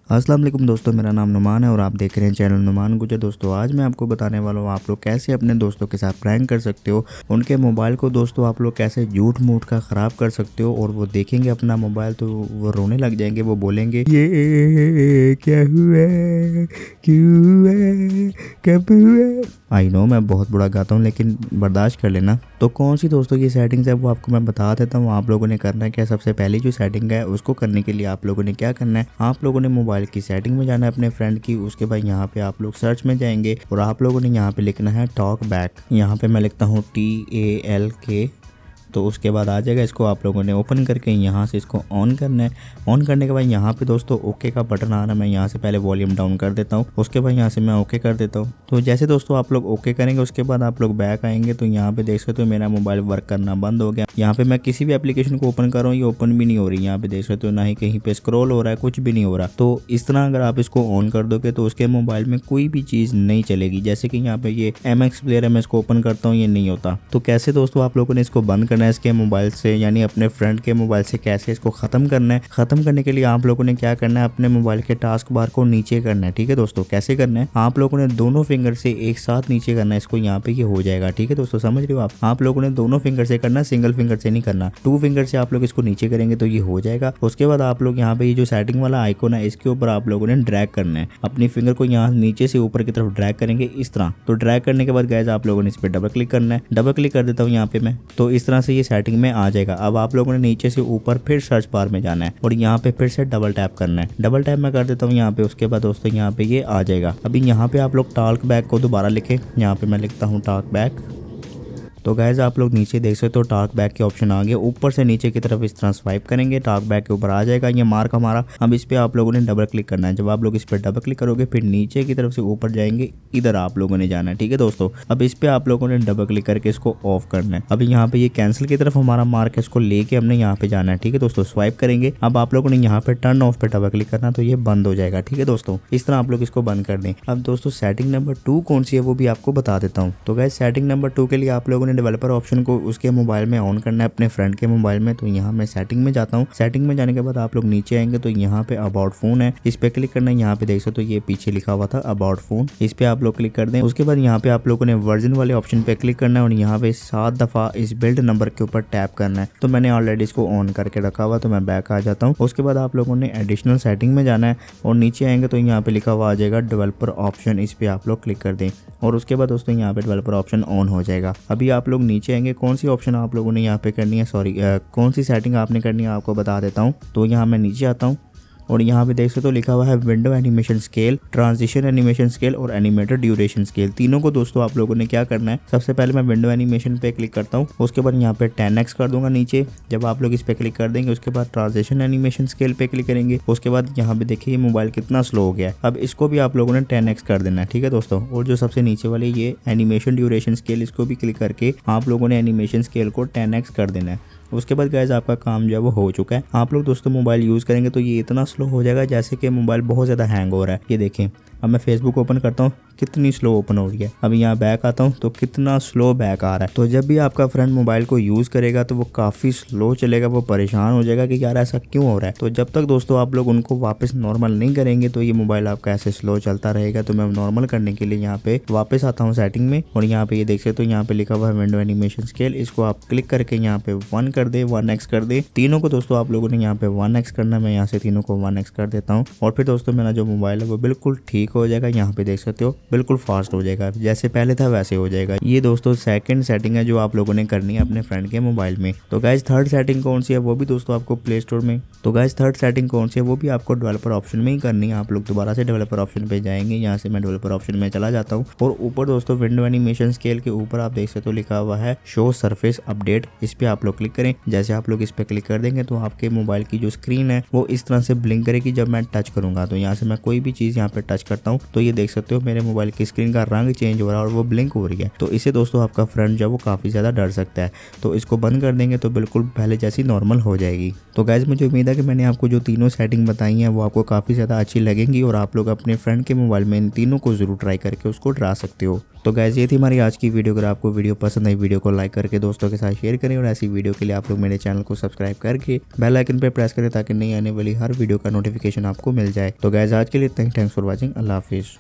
अस्सलाम वालेकुम दोस्तों, मेरा नाम नुमान है और आप देख रहे हैं चैनल नुमान गुजर। दोस्तों आज मैं आपको बताने वाला हूँ आप लोग कैसे अपने दोस्तों के साथ प्रैंक कर सकते हो। उनके मोबाइल को दोस्तों आप लोग कैसे झूठ मूठ का ख़राब कर सकते हो और वो देखेंगे अपना मोबाइल तो वो रोने लग जाएंगे। वो बोलेंगे ये क्या हुआ, क्यों हुआ, कब हुआ। आई नो मैं बहुत बुरा गाता हूँ लेकिन बर्दाश्त कर लेना। तो कौन सी दोस्तों की सेटिंग्स है वो आपको मैं बता देता हूँ। आप लोगों ने करना है क्या, सबसे पहली जो सेटिंग है उसको करने के लिए आप लोगों ने क्या करना है, आप लोगों ने मोबाइल की सेटिंग में जाना है अपने फ्रेंड की। उसके बाद यहाँ पे आप लोग सर्च में जाएंगे और आप लोगों ने यहाँ पे लिखना है टॉक बैक। यहाँ पे मैं लिखता हूँ TALK। तो उसके बाद आ जाएगा। इसको आप लोगों ने ओपन करके यहाँ से इसको ऑन करना है। ऑन करने के बाद यहाँ पे दोस्तों ओके का बटन आ रहा है। मैं यहाँ से पहले वॉल्यूम डाउन कर देता हूँ, उसके बाद यहाँ से मैं ओके कर देता हूँ। तो जैसे दोस्तों आप लोग ओके करेंगे उसके बाद आप लोग बैक आएंगे तो यहाँ पे देख सकते हो मेरा मोबाइल वर्क करना बंद हो गया। यहाँ पे मैं किसी भी एप्लीकेशन को ओपन कर रहा हूँ, ये ओपन भी नहीं हो रही। यहाँ पे देख सकते हो ना ही कहीं पे स्क्रॉल हो रहा है, कुछ भी नहीं हो रहा। तो इस तरह अगर आप इसको ऑन कर दोगे तो उसके मोबाइल में कोई भी चीज़ नहीं चलेगी। जैसे कि यहाँ पे ये MX प्लेयर है, मैं इसको ओपन करता हूँ, ये नहीं होता। तो कैसे दोस्तों आप लोगों ने इसको बंद करना है इसके मोबाइल से, यानी अपने फ्रेंड के मोबाइल से कैसे इसको ख़त्म करना है। ख़त्म करने के लिए आप लोगों ने क्या करना है, अपने मोबाइल के टास्क बार को नीचे करना है। ठीक है दोस्तों, कैसे करना है, आप लोगों ने दोनों फिंगर से एक साथ नीचे करना है इसको। यहाँ पे ये हो जाएगा। ठीक है दोस्तों, समझ रहे हो आप लोगों ने दोनों फिंगर से करना है, सिंगल फिंगर से नहीं करना। 2 फिंगर से आप लोग इसको नीचे करेंगे तो ये हो जाएगा। उसके बाद आप लोग यहाँ पे ये जो सेटिंग वाला आइकॉन है इसके ऊपर आप लोगों ने ड्रैग करना है। अपनी फिंगर को यहाँ नीचे से ऊपर की तरफ ड्रैग करेंगे इस तरह। तो ड्रैग करने के बाद गाइस आप लोगों ने इस पर डबल क्लिक करना है। डबल क्लिक कर देता हूँ यहाँ पे मैं, तो इस तरह से ये सेटिंग में आ जाएगा। अब आप लोगों ने नीचे से ऊपर फिर सर्च बार में जाना है और यहाँ पे फिर से डबल टैप करना है। डबल टैप मैं कर देता हूँ यहाँ पे। उसके बाद दोस्तों यहाँ पे ये आ जाएगा। अभी यहाँ पे आप लोग टॉक बैक को दोबारा लिखें। यहाँ पे मैं लिखता हूँ टॉक बैक। तो गाइज आप लोग नीचे देख सकते हो टॉक बैक के ऑप्शन आ गए। ऊपर से नीचे की तरफ इस तरह स्वाइप करेंगे, टॉक बैक के ऊपर आ जाएगा ये मार्क हमारा। अब इस पे आप लोगों ने डबल क्लिक करना है। जब आप लोग इस पर डबल क्लिक करोगे फिर नीचे की तरफ से ऊपर जाएंगे, इधर आप लोगों ने जाना है। ठीक है दोस्तों, अब इस पे आप लोगों ने डबल क्लिक करके इसको ऑफ करना है। अभी यहाँ पे ये कैंसिल की तरफ हमारा मार्क है, इसको लेके हमने यहाँ पे जाना है। ठीक है दोस्तों, स्वाइप करेंगे। अब आप लोगों ने यहाँ पे टर्न ऑफ पे डबल क्लिक करना तो ये बंद हो जाएगा। ठीक है दोस्तों, इस तरह आप लोग इसको बंद कर दें। अब दोस्तों सेटिंग नंबर 2 कौन सी है वो भी आपको बता देता हूँ। तो गाइस सेटिंग नंबर 2 के लिए आप लोगों ने डेवलपर ऑप्शन को उसके मोबाइल में ऑन करना है, अपने फ्रेंड के मोबाइल में। तो यहाँ मैं सेटिंग में जाता हूँ। सेटिंग में जाने के बाद आप लोग नीचे आएंगे तो यहाँ पे अबाउट फोन है, इस पे क्लिक करना है। यहाँ पे देख सकते हो ये पीछे लिखा हुआ था अबाउट फोन, इस पे आप लोग क्लिक कर दें। उसके बाद यहाँ पे आप लोगों ने वर्जन वाले ऑप्शन पे क्लिक करना है और यहाँ पे 7 दफा इस बिल्ड नंबर के ऊपर टैप करना है। तो मैंने ऑलरेडी इसको ऑन करके रखा हुआ तो मैं बैक आ जाता हूँ। उसके बाद आप लोगों ने एडिशनल सेटिंग में जाना है और नीचे आएंगे तो यहाँ पे लिखा हुआ आ जाएगा डेवलपर ऑप्शन, इस पे आप लोग क्लिक कर दें और उसके बाद दोस्तों यहाँ पे डेवलपर ऑप्शन ऑन हो जाएगा। अभी आप लोग नीचे आएंगे, कौन सी ऑप्शन आप लोगों ने यहाँ पे करनी है, कौन सी सेटिंग आपने करनी है आपको बता देता हूँ। तो यहाँ मैं नीचे आता हूँ और यहाँ पे देख सकते हो लिखा हुआ है window animation scale, transition animation scale और एनिमेटेड ड्यूरेशन स्केल। तीनों को दोस्तों आप लोगों ने क्या करना है, सबसे पहले मैं विंडो एनिमेशन पे क्लिक करता हूँ। उसके बाद यहाँ पे 10x कर दूंगा नीचे। जब आप लोग इस पे क्लिक कर देंगे उसके बाद ट्रांजिशन एनिमेशन स्केल पे क्लिक करेंगे। उसके बाद यहाँ पे देखिए ये मोबाइल कितना स्लो हो गया है। अब इसको भी आप लोगों ने 10x कर देना है। ठीक है दोस्तों, और जो सबसे नीचे वाली ये एनिमेशन ड्यूरेशन स्केल, इसको भी क्लिक करके आप लोगों ने एनिमेशन स्केल को 10x कर देना है। उसके बाद गाइस आपका काम जो है वो हो चुका है। आप लोग दोस्तों मोबाइल यूज़ करेंगे तो ये इतना स्लो हो जाएगा जैसे कि मोबाइल बहुत ज़्यादा हैंग हो रहा है। ये देखें, अब मैं फेसबुक ओपन करता हूँ, कितनी स्लो ओपन हो रही है। अभी यहाँ बैक आता हूँ तो कितना स्लो बैक आ रहा है। तो जब भी आपका फ्रेंड मोबाइल को यूज़ करेगा तो वो काफ़ी स्लो चलेगा, वो परेशान हो जाएगा कि यार ऐसा क्यों हो रहा है। तो जब तक दोस्तों आप लोग उनको वापस नॉर्मल नहीं करेंगे तो ये मोबाइल आपका ऐसे स्लो चलता रहेगा। तो मैं नॉर्मल करने के लिए यहाँ पे वापस आता हूँ सेटिंग में और यहाँ पे ये देख सकते हो यहाँ पे लिखा हुआ है विंडो एनिमेशन स्केल, इसको आप क्लिक करके यहाँ पे 1 कर दे, 1x कर दे। तीनों को दोस्तों आप लोगों ने यहाँ पे 1x करना, मैं यहाँ से तीनों को 1x कर देता हूँ और फिर दोस्तों मेरा जो मोबाइल है वो बिल्कुल ठीक हो जाएगा। यहाँ पे देख सकते हो बिल्कुल फास्ट हो जाएगा, जैसे पहले था वैसे हो जाएगा। ये दोस्तों सेकंड सेटिंग है जो आप लोगों ने करनी है अपने फ्रेंड के मोबाइल में। तो गाइस थर्ड सेटिंग कौन सी है वो भी दोस्तों आपको प्ले स्टोर में, तो गाइस थर्ड सेटिंग कौन सी है वो भी आपको डेवलपर ऑप्शन में ही करनी है। आप लोग दोबारा से डेवलपर ऑप्शन पे जाएंगे, यहाँ से मैं डेवलपर ऑप्शन में चला जाता हूँ और ऊपर दोस्तों विंडो एनिमेशन स्केल के ऊपर आप देख सकते हो लिखा हुआ है शो सरफेस अपडेट, इस पे आप लोग क्लिक करें। जैसे आप लोग इस पे क्लिक कर देंगे तो आपके मोबाइल की जो स्क्रीन है वो इस तरह से ब्लिंक करेगी जब मैं टच करूंगा। तो यहाँ से मैं कोई भी चीज़ यहाँ पे टच करता हूँ तो ये देख सकते हो मेरे मोबाइल की स्क्रीन का रंग चेंज हो रहा है और वो ब्लिंक हो रही है। तो इससे दोस्तों आपका फ्रंट जो है वो काफ़ी ज़्यादा डर सकता है। तो इसको बंद कर देंगे तो बिल्कुल पहले जैसी नॉर्मल हो जाएगी। तो गाइज मुझे उम्मीद है कि मैंने आपको जो तीनों सेटिंग बताई हैं वो आपको काफ़ी ज़्यादा अच्छी लगेंगी और आप लोग अपने फ्रेंड के मोबाइल में इन तीनों को ज़रूर ट्राई करके उसको डरा सकते हो। तो गाइज ये थी हमारी आज की वीडियो। अगर आपको वीडियो पसंद आई वीडियो को लाइक करके दोस्तों के साथ शेयर करें और ऐसी वीडियो के लिए आप लोग मेरे चैनल को सब्सक्राइब करके बेल आइकन पर प्रेस करें ताकि नई आने वाली हर वीडियो का नोटिफिकेशन आपको मिल जाए। तो गाइज आज के लिए थैंक्स फॉर वॉचिंग। अल्लाह हाफिज़।